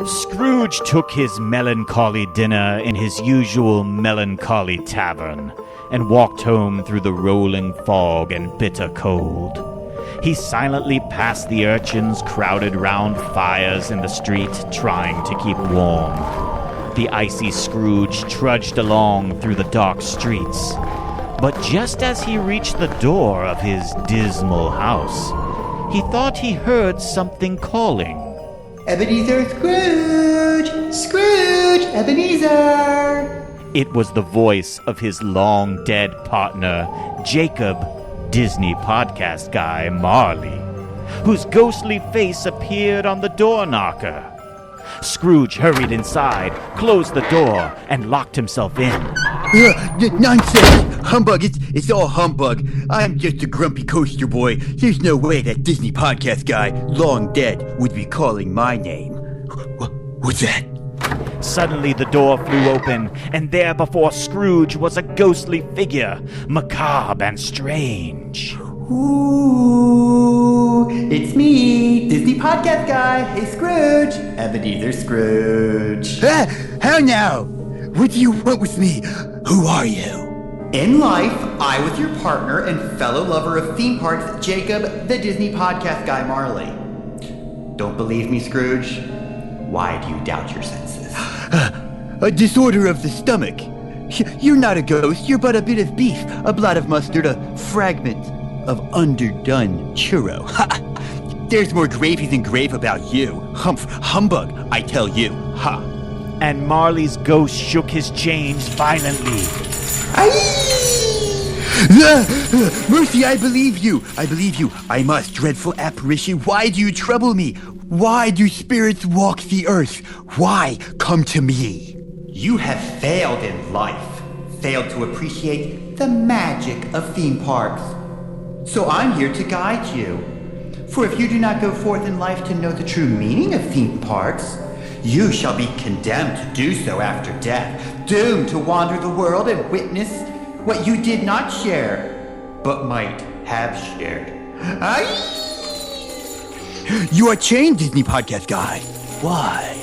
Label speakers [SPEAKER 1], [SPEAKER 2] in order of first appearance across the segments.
[SPEAKER 1] Scrooge took his melancholy dinner in his usual melancholy tavern and walked home through the rolling fog and bitter cold. He silently passed the urchins crowded round fires in the street, trying to keep warm. The icy Scrooge trudged along through the dark streets. But just as he reached the door of his dismal house, he thought he heard something calling.
[SPEAKER 2] Ebenezer Scrooge! Scrooge! Ebenezer!
[SPEAKER 1] It was the voice of his long-dead partner, Jacob, Disney podcast guy Marley, whose ghostly face appeared on the door knocker. Scrooge hurried inside, closed the door, and locked himself in.
[SPEAKER 3] Nonsense! Humbug! It's all humbug. I'm just a grumpy coaster boy. There's no way that Disney podcast guy, long dead, would be calling my name. What's that?
[SPEAKER 1] Suddenly the door flew open, and there before Scrooge was a ghostly figure, macabre and strange.
[SPEAKER 2] Ooh, it's me, Disney podcast guy. Hey, Scrooge. Ebenezer Scrooge.
[SPEAKER 3] How now? What do you want with me? Who are you?
[SPEAKER 2] In life, I was your partner and fellow lover of theme parks, Jacob, the Disney podcast guy Marley. Don't believe me, Scrooge? Why do you doubt your senses?
[SPEAKER 3] A disorder of the stomach. You're not a ghost, you're but a bit of beef, a blot of mustard, a fragment of underdone churro. There's more gravy than grave about you. Humbug, I tell you. Ha!
[SPEAKER 1] And Marley's ghost shook his chains violently.
[SPEAKER 3] Mercy, I believe you. I believe you. I must, dreadful apparition. Why do you trouble me? Why do spirits walk the earth? Why come to me?
[SPEAKER 2] You have failed in life. Failed to appreciate the magic of theme parks. So I'm here to guide you. For if you do not go forth in life to know the true meaning of theme parks, you shall be condemned to do so after death, doomed to wander the world and witness what you did not share, but might have shared.
[SPEAKER 3] You are chained, Disney podcast guy. Why?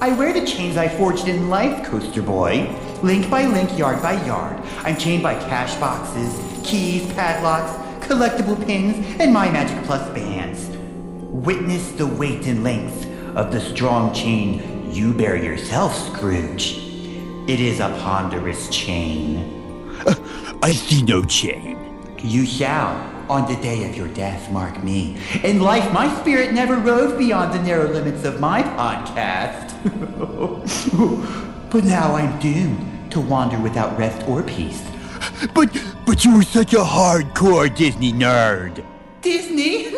[SPEAKER 2] I wear the chains I forged in life, coaster boy. Link by link, yard by yard. I'm chained by cash boxes, keys, padlocks, collectible pins, and my Magic Plus bands. Witness the weight and length of the strong chain you bear yourself, Scrooge. It is a ponderous chain.
[SPEAKER 3] I see no chain.
[SPEAKER 2] You shall, on the day of your death, mark me. In life, my spirit never rose beyond the narrow limits of my podcast. But now I'm doomed to wander without rest or peace.
[SPEAKER 3] But you were such a hardcore Disney nerd.
[SPEAKER 2] Disney?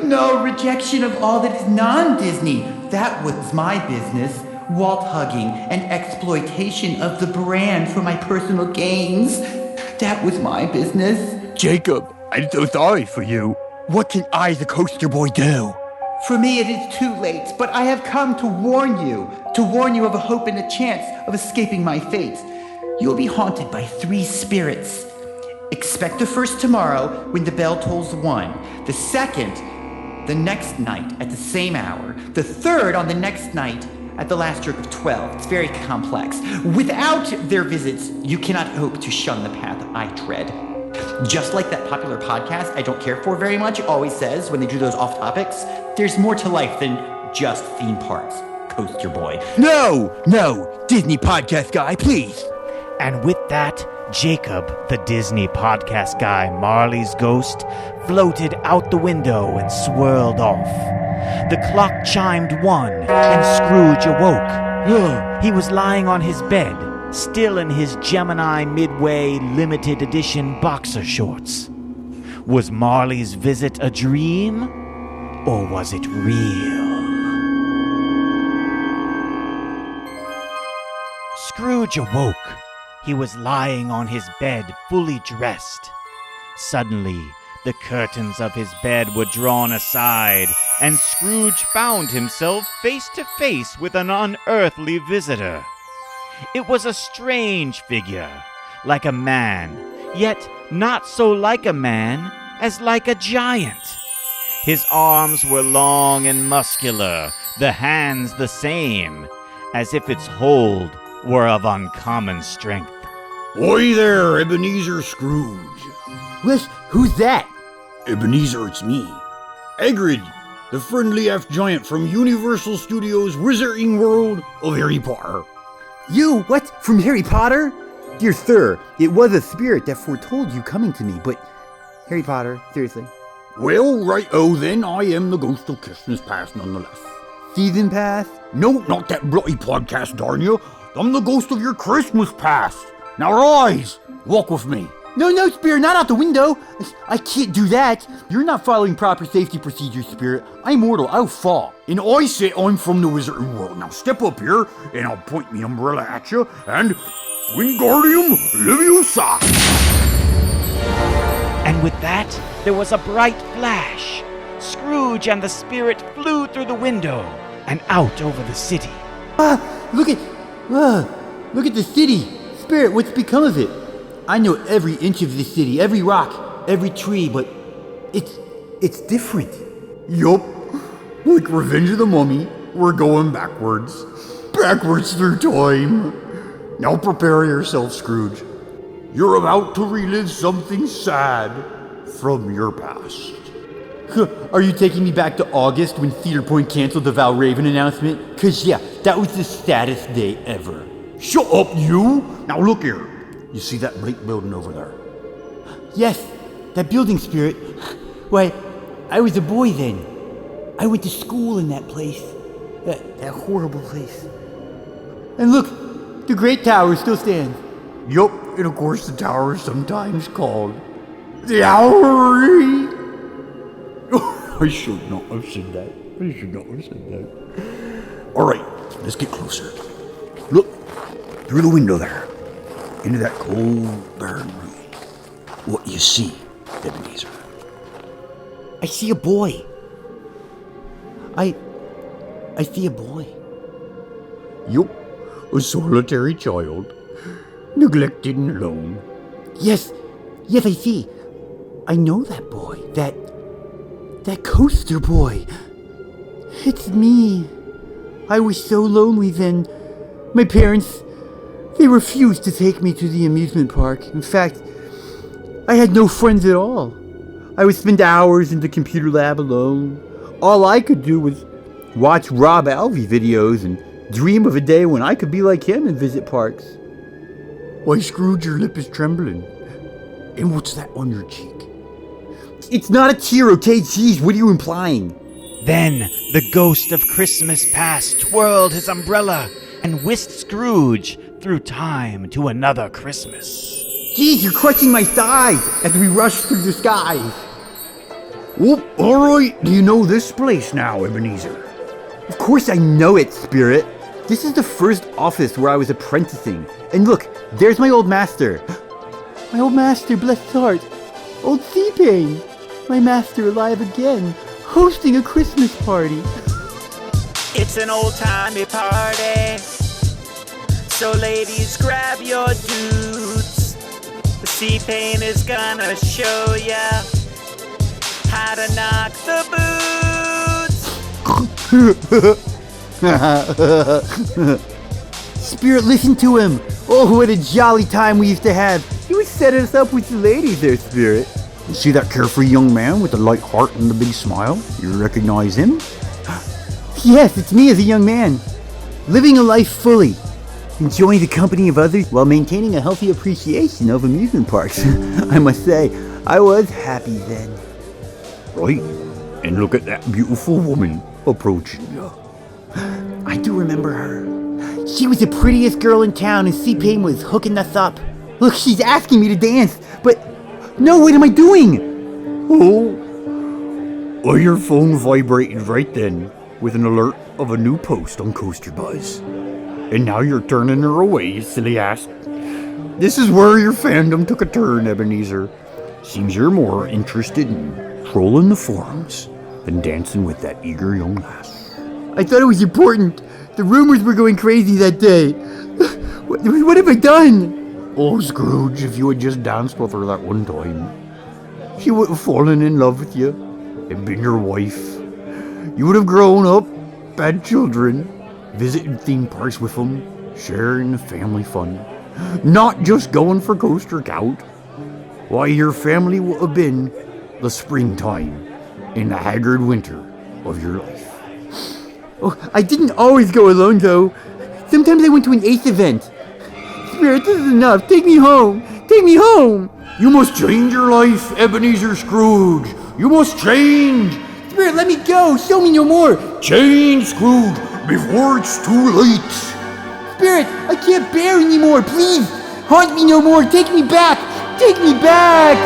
[SPEAKER 2] No, rejection of all that is non-Disney. That was my business. Walt-hugging and exploitation of the brand for my personal gains. That was my business.
[SPEAKER 3] Jacob, I'm so sorry for you. What can I, the coaster boy, do?
[SPEAKER 2] For me, it is too late, but I have come to warn you of a hope and a chance of escaping my fate. You will be haunted by 3 spirits. Expect the first tomorrow when the bell tolls 1. The second, the next night at the same hour. The third on the next night at the last stroke of 12. It's very complex. Without their visits, you cannot hope to shun the path I tread. Just like that popular podcast I don't care for very much always says when they do those off topics, there's more to life than just theme parks, coaster boy.
[SPEAKER 3] No, Disney podcast guy, please.
[SPEAKER 1] And with that, Jacob, the Disney podcast guy, Marley's ghost, floated out the window and swirled off. The clock chimed 1, and Scrooge awoke. He was lying on his bed, still in his Gemini Midway limited edition boxer shorts. Was Marley's visit a dream, or was it real? Scrooge awoke. He was lying on his bed, fully dressed. Suddenly, the curtains of his bed were drawn aside, and Scrooge found himself face to face with an unearthly visitor. It was a strange figure, like a man, yet not so like a man as like a giant. His arms were long and muscular, the hands the same, as if its hold were of uncommon strength.
[SPEAKER 4] Oi there, Ebenezer Scrooge.
[SPEAKER 3] Who's that?
[SPEAKER 4] Ebenezer, it's me. Hagrid, the friendly F-giant from Universal Studios' Wizarding World of Harry Potter.
[SPEAKER 3] You? What? From Harry Potter? Dear sir, it was a spirit that foretold you coming to me, but Harry Potter, seriously.
[SPEAKER 4] Well, right-o then, I am the ghost of Christmas Past nonetheless.
[SPEAKER 3] Season pass?
[SPEAKER 4] No, not that bloody podcast, darn you. I'm the ghost of your Christmas past. Now rise, walk with me.
[SPEAKER 3] No, Spirit, not out the window. I can't do that. You're not following proper safety procedures, Spirit. I'm mortal, I'll fall.
[SPEAKER 4] And I say I'm from the Wizarding World. Now step up here, and I'll point me umbrella at you, and Wingardium Leviosa!
[SPEAKER 1] And with that, there was a bright flash. Scrooge and the spirit flew through the window and out over the city.
[SPEAKER 3] Look at the city. Spirit, what's become of it? I know every inch of this city, every rock, every tree, but it's different.
[SPEAKER 4] Yup, like Revenge of the Mummy, we're going backwards. Backwards through time. Now prepare yourself, Scrooge. You're about to relive something sad from your past.
[SPEAKER 3] Are you taking me back to August when Cedar Point canceled the Val Raven announcement? 'Cause yeah, that was the saddest day ever.
[SPEAKER 4] Shut up, you! Now look here. You see that big building over there?
[SPEAKER 3] Yes, that building, Spirit. Why, I was a boy then. I went to school in that place. That horrible place. And look, the Great Tower still stands.
[SPEAKER 4] Yup, and of course the tower is sometimes called the Owlery. I should not have said that. Alright, let's get closer. Look, through the window there. Into that cold, barren room. What do you see, Ebenezer?
[SPEAKER 3] I see a boy. I see a boy.
[SPEAKER 4] Yup, a solitary child. Neglected and alone.
[SPEAKER 3] Yes, I see. I know that boy. That coaster boy. It's me. I was so lonely then. My parents, they refused to take me to the amusement park. In fact, I had no friends at all. I would spend hours in the computer lab alone. All I could do was watch Rob Alvey videos and dream of a day when I could be like him and visit parks.
[SPEAKER 4] Why, Scrooge, your lip is trembling. And what's that on your cheek?
[SPEAKER 3] It's not a tear, okay? Jeez, what are you implying?
[SPEAKER 1] Then the ghost of Christmas Past twirled his umbrella and whisked Scrooge through time to another Christmas.
[SPEAKER 3] Jeez, you're crushing my thighs as we rush through the skies.
[SPEAKER 4] Well, alright, do you know this place now, Ebenezer?
[SPEAKER 3] Of course I know it, Spirit. This is the first office where I was apprenticing. And look, there's my old master. My old master, bless his heart. Old Sea-Pain. My master alive again, hosting a Christmas party.
[SPEAKER 5] It's an old-timey party, so ladies, grab your dudes. The Sea-Pain is gonna show ya how to knock the
[SPEAKER 3] boots. Spirit, listen to him. Oh, what a jolly time we used to have. He was setting us up with the ladies there, Spirit.
[SPEAKER 4] You see that carefree young man with the light heart and the big smile? You recognize him?
[SPEAKER 3] Yes, it's me as a young man. Living a life fully. Enjoying the company of others while maintaining a healthy appreciation of amusement parks. I must say, I was happy then.
[SPEAKER 4] Right. And look at that beautiful woman approaching you.
[SPEAKER 3] I do remember her. She was the prettiest girl in town and Sea-Pain was hooking us up. Look, she's asking me to dance, but... No, what am I doing?
[SPEAKER 4] Oh, well, your phone vibrated right then with an alert of a new post on Coaster Buzz. And now you're turning her away, you silly ass. This is where your fandom took a turn, Ebenezer. Seems you're more interested in trolling the forums than dancing with that eager young lass.
[SPEAKER 3] I thought it was important. The rumors were going crazy that day. What have I done?
[SPEAKER 4] Oh, Scrooge, if you had just danced with her that one time, she would have fallen in love with you. and been your wife. You would have grown up, had children, visited theme parks with them, sharing the family fun, not just going for coaster count. Why, your family would have been the springtime in the haggard winter of your life.
[SPEAKER 3] Oh, I didn't always go alone, though. Sometimes I went to an Ace event. Spirit, this is enough. Take me home. Take me home.
[SPEAKER 4] You must change your life, Ebenezer Scrooge. You must change.
[SPEAKER 3] Spirit, let me go. Show me no more.
[SPEAKER 4] Change, Scrooge, before it's too late.
[SPEAKER 3] Spirit, I can't bear anymore. Please, haunt me no more. Take me back. Take me back.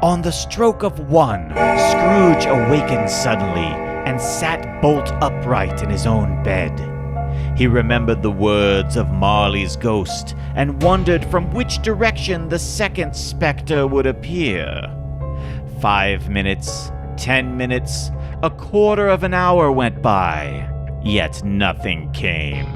[SPEAKER 1] On the stroke of 1, Scrooge awakened suddenly and sat bolt upright in his own bed. He remembered the words of Marley's ghost and wondered from which direction the second specter would appear. 5 minutes, 10 minutes, a quarter of an hour went by, yet nothing came.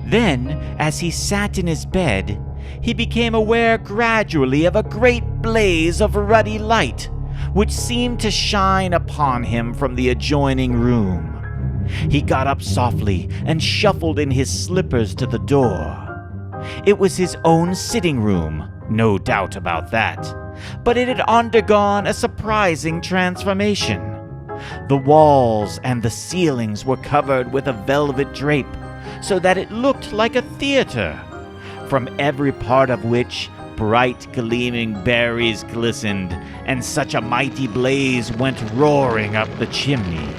[SPEAKER 1] Then, as he sat in his bed, he became aware gradually of a great blaze of ruddy light, which seemed to shine upon him from the adjoining room. He got up softly and shuffled in his slippers to the door. It was his own sitting room, no doubt about that, but it had undergone a surprising transformation. The walls and the ceilings were covered with a velvet drape, so that it looked like a theater, from every part of which bright gleaming berries glistened, and such a mighty blaze went roaring up the chimney.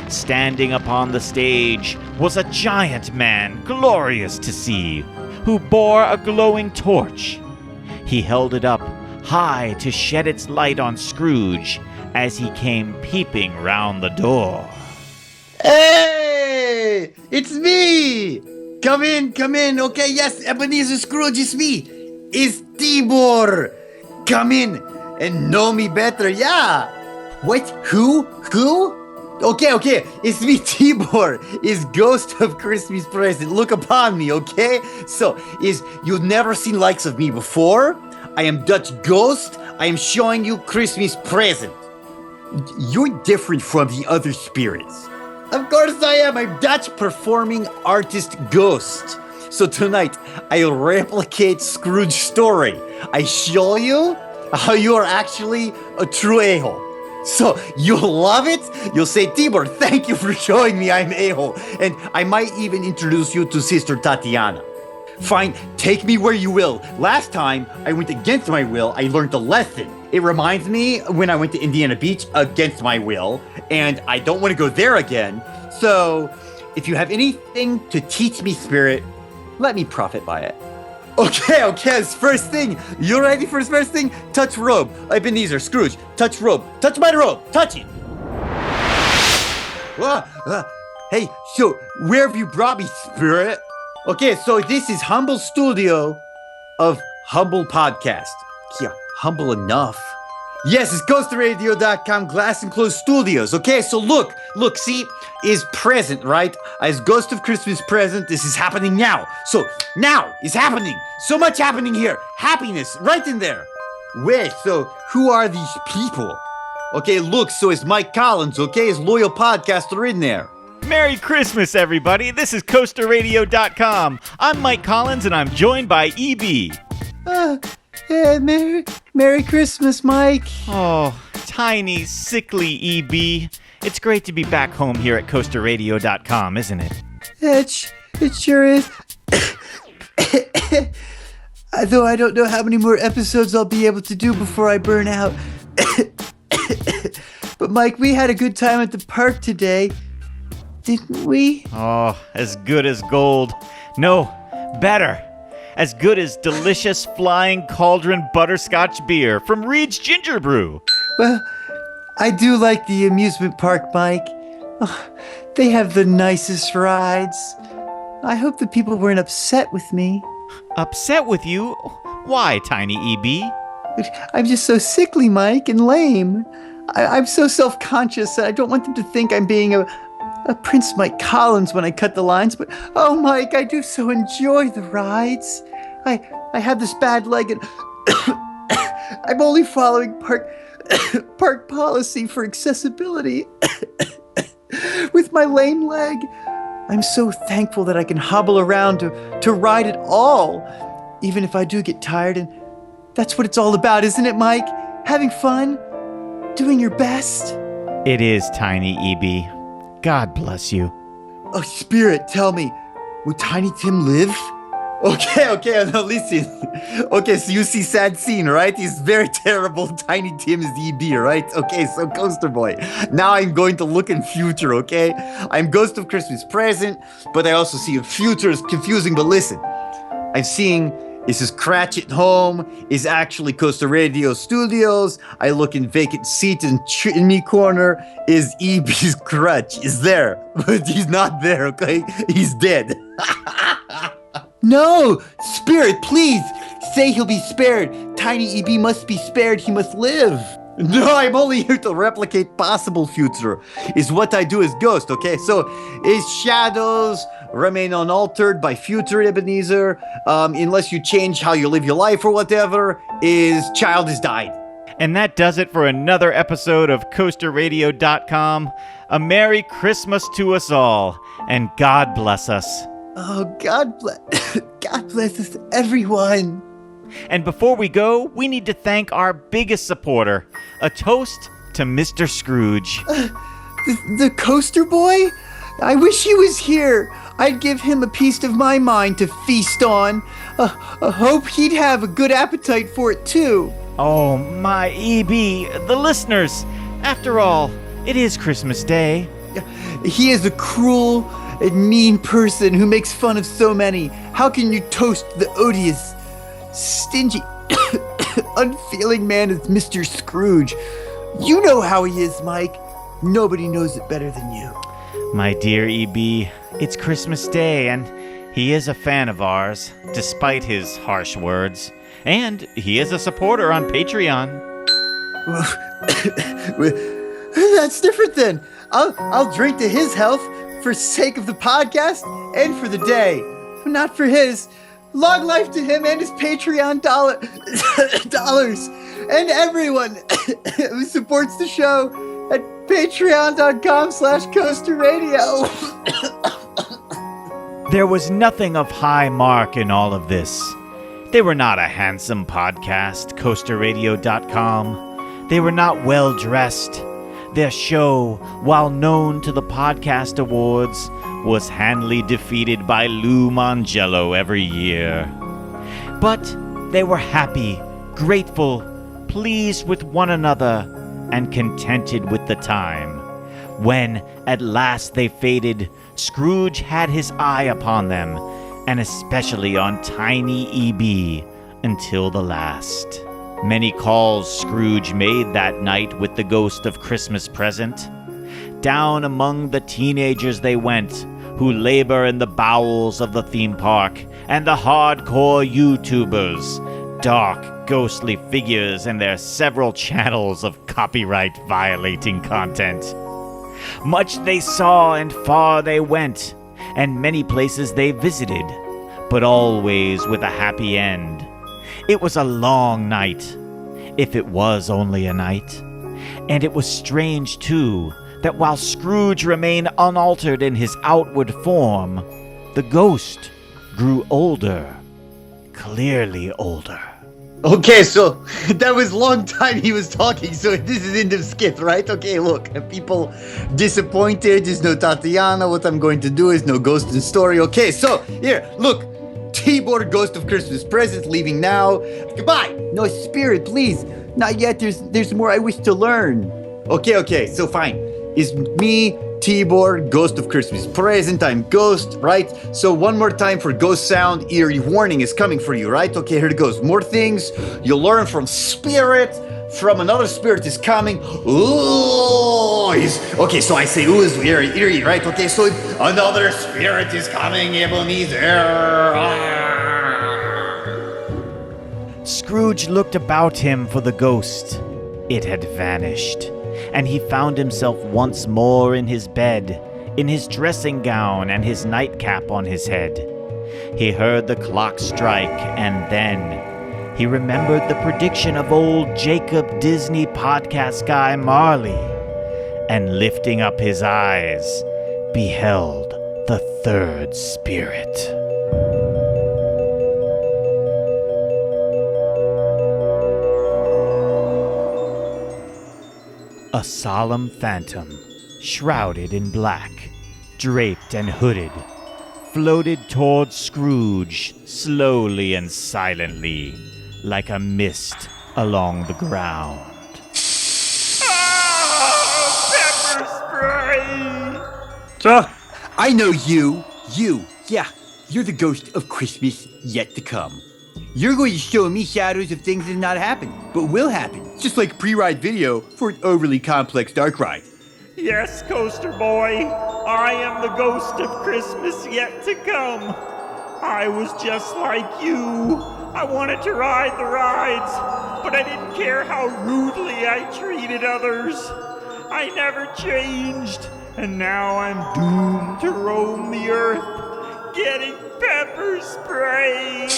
[SPEAKER 1] Standing upon the stage was a giant man, glorious to see, who bore a glowing torch. He held it up high to shed its light on Scrooge as he came peeping round the door.
[SPEAKER 3] Hey, it's me. Come in. Okay, yes, Ebenezer Scrooge, it's me. It's Tibor. Come in and know me better, yeah. What? Who? Okay, it's me, Tibor, is Ghost of Christmas Present. Look upon me, okay? So, you've never seen likes of me before? I am Dutch Ghost. I am showing you Christmas present. You're different from the other spirits. Of course I am. I'm Dutch performing artist Ghost. So tonight, I'll replicate Scrooge's story. I show you how you are actually a true a-hole. So you'll love it. You'll say, Tibor, thank you for showing me I'm a-hole. And I might even introduce you to Sister Tatiana. Fine, take me where you will. Last time I went against my will, I learned a lesson. It reminds me when I went to Indiana Beach against my will, and I don't want to go there again. So if you have anything to teach me, Spirit, let me profit by it. Okay, it's first thing. You ready for his first thing? Touch robe. Ebenezer, Scrooge, touch robe. Touch my robe. Touch it. Hey, so where have you brought me, Spirit? Okay, so this is Humble Studio of Humble Podcast. Yeah, humble enough. Yes, it's GhostRadio.com Glass Enclosed Studios. Okay, so look, see, is present, right? As Ghost of Christmas Present, this is happening now. So now is happening. So much happening here. Happiness right in there. Wait, so who are these people? Okay, look, so it's Mike Collins, okay? His loyal podcaster in there.
[SPEAKER 1] Merry Christmas, everybody. This is CoasterRadio.com. I'm Mike Collins, and I'm joined by EB.
[SPEAKER 3] Yeah, Merry Christmas, Mike.
[SPEAKER 1] Oh, tiny, sickly EB. It's great to be back home here at CoasterRadio.com, isn't it?
[SPEAKER 3] It sure is. Though I don't know how many more episodes I'll be able to do before I burn out. But Mike, we had a good time at the park today. Didn't we?
[SPEAKER 1] Oh, as good as gold. No, better. As good as delicious Flying Cauldron butterscotch beer from Reed's Ginger Brew.
[SPEAKER 3] Well, I do like the amusement park, Mike. Oh, they have the nicest rides. I hope the people weren't upset with me.
[SPEAKER 1] Upset with you? Why, Tiny EB?
[SPEAKER 3] I'm just so sickly, Mike, and lame. I'm so self-conscious that I don't want them to think I'm being a Prince Mike Collins when I cut the lines, but oh, Mike, I do so enjoy the rides. I have this bad leg, and I'm only following park policy for accessibility. With my lame leg, I'm so thankful that I can hobble around to ride at all, even if I do get tired. And that's what it's all about, isn't it, Mike? Having fun, doing your best.
[SPEAKER 1] It is, Tiny EB. God bless you.
[SPEAKER 3] Oh, Spirit, tell me, would Tiny Tim live? Okay, now listen. Okay, so you see sad scene, right? He's very terrible. Tiny Tim is EB, right? Okay, so Coaster Boy. Now I'm going to look in future, okay? I'm Ghost of Christmas Present, but I also see a future is confusing, but listen. I'm seeing is his Cratchit home, is actually Coaster Radio Studios. I look in vacant seat in me corner, is EB's crutch, is there. But he's not there, okay? He's dead. No! Spirit, please! Say he'll be spared. Tiny EB must be spared. He must live. No, I'm only here to replicate possible future. Is what I do as Ghost, okay? So, his shadows remain unaltered by future Ebenezer. Unless you change how you live your life or whatever, his child has died.
[SPEAKER 1] And that does it for another episode of CoasterRadio.com. A Merry Christmas to us all, and God bless us.
[SPEAKER 3] Oh, God bless us, everyone.
[SPEAKER 1] And before we go, we need to thank our biggest supporter. A toast to Mr. Scrooge.
[SPEAKER 3] The Coaster Boy? I wish he was here. I'd give him a piece of my mind to feast on. I hope he'd have a good appetite for it, too.
[SPEAKER 1] Oh, my EB, the listeners. After all, it is Christmas Day.
[SPEAKER 3] He is a cruel and mean person who makes fun of so many. How can you toast the odious, stingy, unfeeling man as Mr. Scrooge? You know how he is, Mike. Nobody knows it better than you.
[SPEAKER 1] My dear EB, it's Christmas Day, and he is a fan of ours, despite his harsh words. And he is a supporter on Patreon.
[SPEAKER 3] That's different then. I'll drink to his health for sake of the podcast and for the day. Not for his. Long life to him and his Patreon dollars. And everyone who supports the show at patreon.com/coasterradio.
[SPEAKER 1] There was nothing of high mark in all of this. They were not a handsome podcast, CoasterRadio.com. They were not well-dressed. Their show, while known to the Podcast Awards, was handily defeated by Lou Mangello every year. But they were happy, grateful, pleased with one another, and contented with the time. When, at last, they faded, Scrooge had his eye upon them, and especially on Tiny EB, until the last. Many calls Scrooge made that night with the Ghost of Christmas Present. Down among the teenagers they went, who labor in the bowels of the theme park, and the hardcore YouTubers, dark, ghostly figures in their several channels of copyright-violating content. Much they saw and far they went, and many places they visited, but always with a happy end. It was a long night, if it was only a night. And it was strange, too, that while Scrooge remained unaltered in his outward form, the ghost grew older, clearly older.
[SPEAKER 3] Okay, so that was a long time he was talking, so this is end of skit, right? Okay, look, people disappointed, there's no Tatiana, what I'm going to do is no ghost in story. Okay, so, here, look, T-board Ghost of Christmas Present leaving now. Goodbye! No, Spirit, please, not yet, there's more I wish to learn. Okay, so fine, it's me, T-board, Ghost of Christmas Present, I'm Ghost, right? So one more time for Ghost Sound, eerie warning is coming for you, right? Okay, here it goes. More things you'll learn from Spirit, from another Spirit is coming. Ooh, okay, so I say ooh is eerie, right? Okay, so another Spirit is coming, Ebenezer.
[SPEAKER 1] Scrooge looked about him for the ghost. It had vanished, and he found himself once more in his bed, in his dressing gown and his nightcap on his head. He heard the clock strike, and then He remembered the prediction of old Jacob Disney podcast guy Marley, and lifting up his eyes, beheld the third spirit. A solemn phantom, shrouded in black, draped and hooded, floated towards Scrooge slowly and silently, like a mist along the ground.
[SPEAKER 3] I know you. Yeah, you're the ghost of Christmas yet to come. You're going to show me shadows of things that have not happened, but will happen. Just like pre-ride video for an overly complex dark ride.
[SPEAKER 5] Yes, Coaster Boy, I am the ghost of Christmas yet to come. I was just like you. I wanted to ride the rides, but I didn't care how rudely I treated others. I never changed, and now I'm doomed to roam the earth, getting pepper sprayed.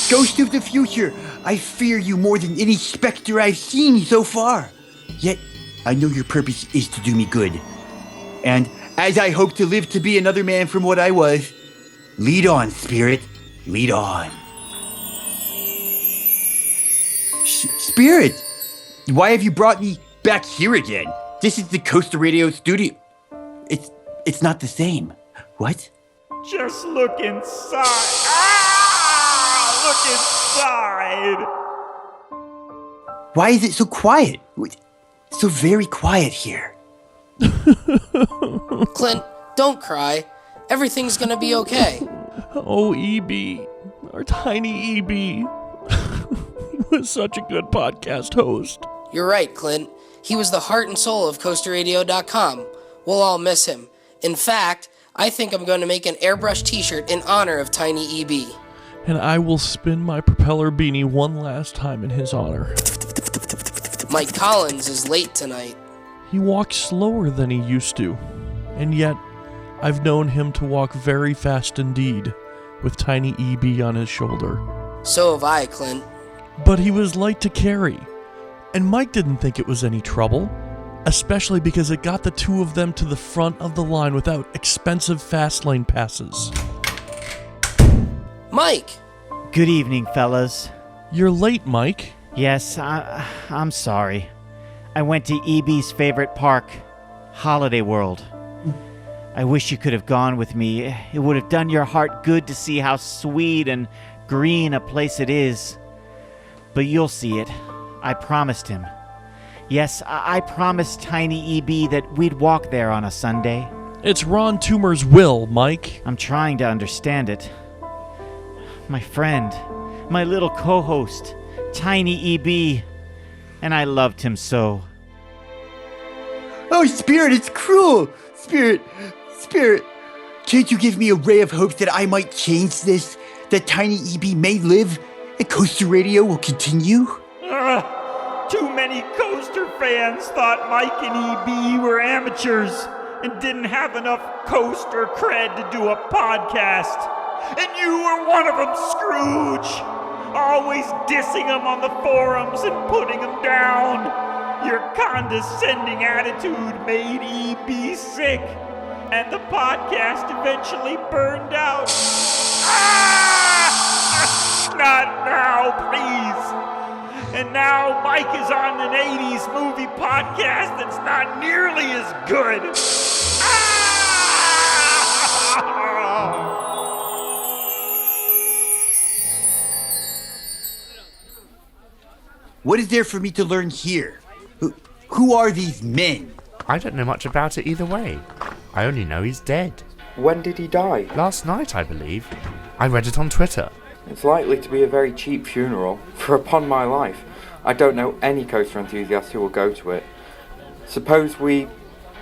[SPEAKER 3] Ghost of the future, I fear you more than any specter I've seen so far. Yet, I know your purpose is to do me good. And as I hope to live to be another man from what I was, lead on, spirit, lead on. Spirit, why have you brought me back here again? This is the Coaster Radio studio. It's not the same. What?
[SPEAKER 5] Just look inside. Look inside.
[SPEAKER 3] Why is it so quiet? So very quiet here.
[SPEAKER 6] Clint, don't cry. Everything's gonna be okay.
[SPEAKER 7] Oh, EB. Our tiny EB. He was such a good podcast host.
[SPEAKER 6] You're right, Clint. He was the heart and soul of CoasterRadio.com. We'll all miss him. In fact, I think I'm going to make an airbrush t-shirt in honor of Tiny EB.
[SPEAKER 7] And I will spin my propeller beanie one last time in his honor.
[SPEAKER 6] Mike Collins is late tonight.
[SPEAKER 7] He walks slower than he used to, and yet I've known him to walk very fast indeed, with Tiny EB on his shoulder.
[SPEAKER 6] So have I, Clint.
[SPEAKER 7] But he was light to carry, and Mike didn't think it was any trouble, especially because it got the two of them to the front of the line without expensive fast lane passes.
[SPEAKER 6] Mike!
[SPEAKER 1] Good evening, fellas.
[SPEAKER 7] You're late, Mike.
[SPEAKER 1] Yes, I'm sorry. I went to EB's favorite park, Holiday World. I wish you could have gone with me. It would have done your heart good to see how sweet and green a place it is. But you'll see it. I promised him. Yes, I promised Tiny EB that we'd walk there on a Sunday.
[SPEAKER 7] It's Ron Toomer's will, Mike.
[SPEAKER 1] I'm trying to understand it. My friend, my little co-host, Tiny EB, and I loved him so.
[SPEAKER 3] Oh, Spirit, it's cruel! Spirit, can't you give me a ray of hope that I might change this? That Tiny EB may live and Coaster Radio will continue?
[SPEAKER 5] Too many Coaster fans thought Mike and EB were amateurs and didn't have enough Coaster cred to do a podcast. And you were one of them, Scrooge! Always dissing him on the forums and putting him down. Your condescending attitude made EB sick, and the podcast eventually burned out. Not now, please. And now Mike is on an 80s movie podcast that's not nearly as good.
[SPEAKER 3] What is there for me to learn here? Who are these men?
[SPEAKER 8] I don't know much about it either way. I only know he's dead.
[SPEAKER 9] When did he die?
[SPEAKER 8] Last night, I believe. I read it on Twitter.
[SPEAKER 9] It's likely to be a very cheap funeral, for upon my life, I don't know any coaster enthusiast who will go to it. Suppose we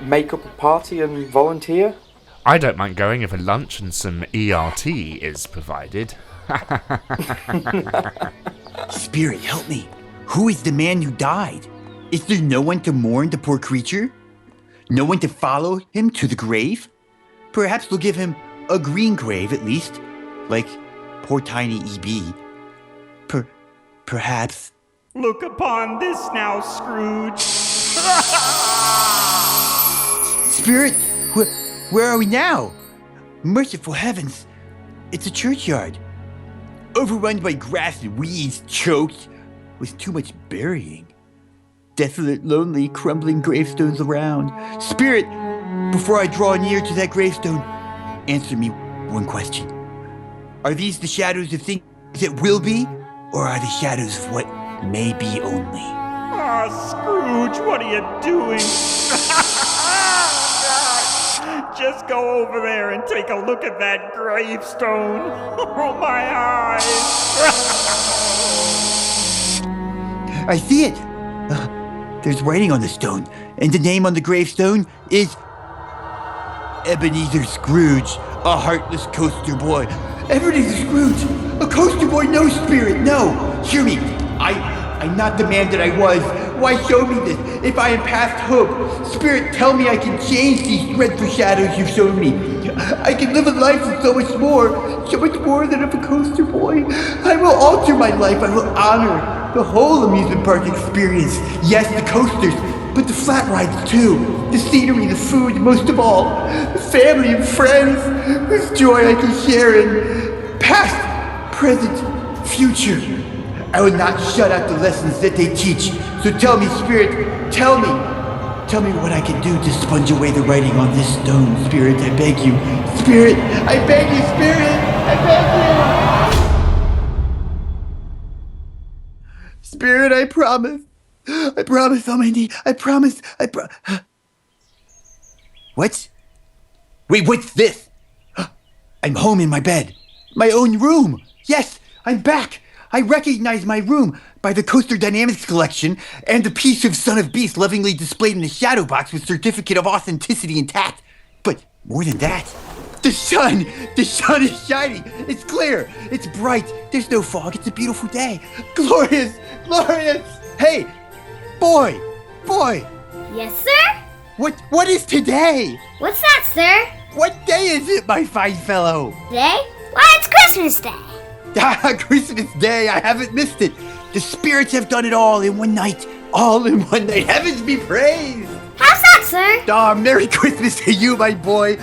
[SPEAKER 9] make up a party and volunteer?
[SPEAKER 8] I don't mind going if a lunch and some ERT is provided.
[SPEAKER 3] Spirit, help me. Who is the man who died? Is there no one to mourn the poor creature? No one to follow him to the grave? Perhaps they'll give him a green grave at least, like Poor tiny EB. Perhaps.
[SPEAKER 5] Look upon this now, Scrooge.
[SPEAKER 3] Spirit, where are we now? Merciful heavens, it's a churchyard. Overrun by grass and weeds, choked with too much burying. Desolate, lonely, crumbling gravestones around. Spirit, before I draw near to that gravestone, answer me one question. Are these the shadows of things that will be, or are they shadows of what may be only?
[SPEAKER 5] Ah, Scrooge, what are you doing? Just go over there and take a look at that gravestone. Oh, my eyes.
[SPEAKER 3] I see it. There's writing on the stone, and the name on the gravestone is Ebenezer Scrooge, a heartless coaster boy. Ebenezer Scrooge, a coaster boy, no spirit, no. Hear me, I'm not the man that I was. Why show me this if I am past hope? Spirit, tell me I can change these dreadful shadows you've shown me. I can live a life of so much more than of a coaster boy. I will alter my life. I will honor the whole amusement park experience. Yes, the coasters, but the flat rides too. The scenery, the food, most of all, the family and friends whose joy I can share in past, present, future. I will not shut out the lessons that they teach. So tell me, Spirit, tell me what I can do to sponge away the writing on this stone, Spirit, I beg you. Spirit, I beg you, Spirit, I beg you. Spirit, I promise on my knee, I promise. What? Wait, what's this? I'm home in my bed. My own room. Yes, I'm back. I recognize my room by the Coaster Dynamics collection and the piece of Son of Beast lovingly displayed in the shadow box with certificate of authenticity intact. But more than that, the sun is shining. It's clear. It's bright. There's no fog. It's a beautiful day. Glorious. Hey, boy.
[SPEAKER 10] Yes, sir?
[SPEAKER 3] What is today?
[SPEAKER 10] What's that, sir?
[SPEAKER 3] What day is it, my fine fellow?
[SPEAKER 10] Today? Why, it's Christmas Day.
[SPEAKER 3] Christmas Day, I haven't missed it. The spirits have done it all in one night. Heavens be praised.
[SPEAKER 10] How's that, sir?
[SPEAKER 3] Merry Christmas to you, my boy.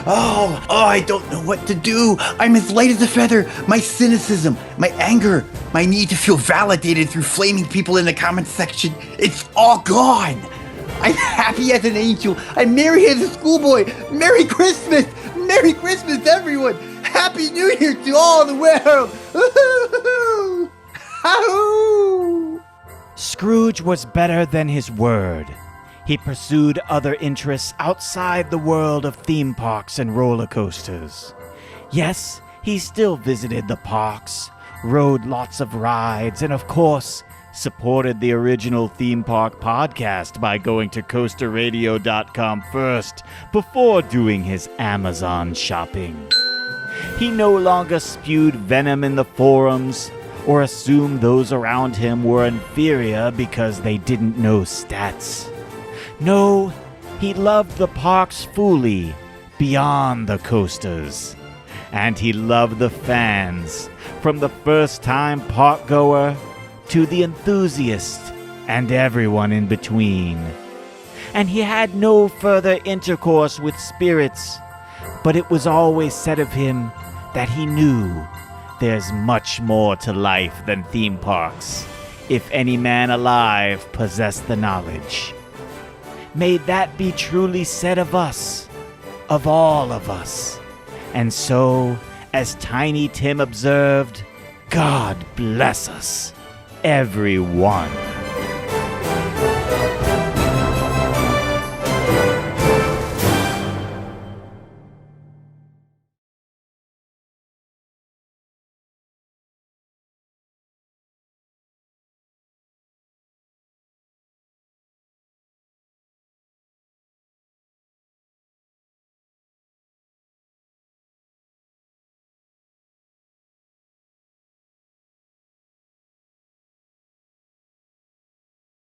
[SPEAKER 3] Oh, I don't know what to do. I'm as light as a feather. My cynicism, my anger, my need to feel validated through flaming people in the comments section, it's all gone. I'm happy as an angel. I'm merry as a schoolboy. Merry Christmas. Merry Christmas, everyone. Happy New Year to all the world.
[SPEAKER 1] Scrooge was better than his word. He pursued other interests outside the world of theme parks and roller coasters. Yes, he still visited the parks, rode lots of rides, and of course, supported the original theme park podcast by going to coasterradio.com first before doing his Amazon shopping. He no longer spewed venom in the forums or assumed those around him were inferior because they didn't know stats. No, he loved the parks fully, beyond the coasters. And he loved the fans, from the first-time park goer to the enthusiast and everyone in between. And he had no further intercourse with spirits, but it was always said of him that he knew there's much more to life than theme parks, if any man alive possessed the knowledge. May that be truly said of us, of all of us. And so, as Tiny Tim observed, God bless us, everyone.